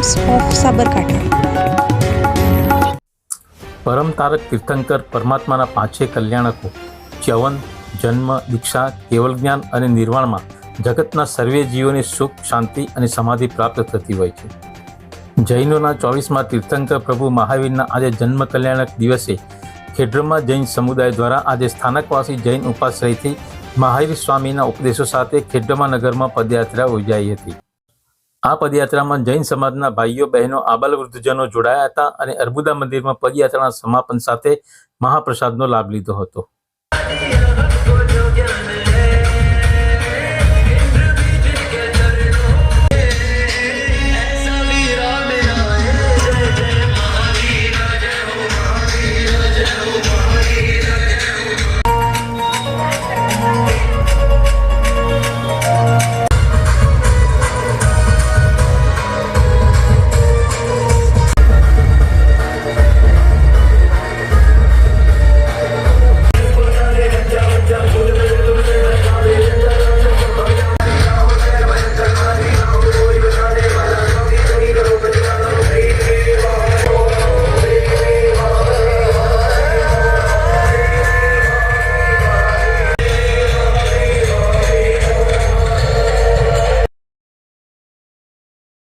Pilgrims of Sabarkantha. પરમ તારક તીર્થંકર પરમાત્માના પાંચે કલ્યાણકો ચ્યવન, જન્મ, દીક્ષા, કેવલ જ્ઞાન અને નિર્વાણમાં જગતના સર્વે જીવોને સુખ, શાંતિ અને સમાધિ પ્રાપ્ત થતી હોય છે. જૈનોના 24મા તીર્થંકર પ્રભુ મહાવીરના આજે જન્મ કલ્યાણક દિવસે ખેડબ્રહ્મા જૈન સમુદાય દ્વારા આજે સ્થાનકવાસી જૈન ઉપાશ્રયથી મહાવીર સ્વામીના ઉપદેશો સાથે ખેડબ્રહ્મા નગરમાં પદયાત્રા યોજાઈ હતી. આ પદયાત્રામાં જૈન સમાજના ભાઈઓ બહેનો આબાલવૃદ્ધજનો જોડાયા હતા અને અર્બુદા મંદિરમાં પદયાત્રાના સમાપન સાથે મહાપ્રસાદનો લાભ લીધો હતો.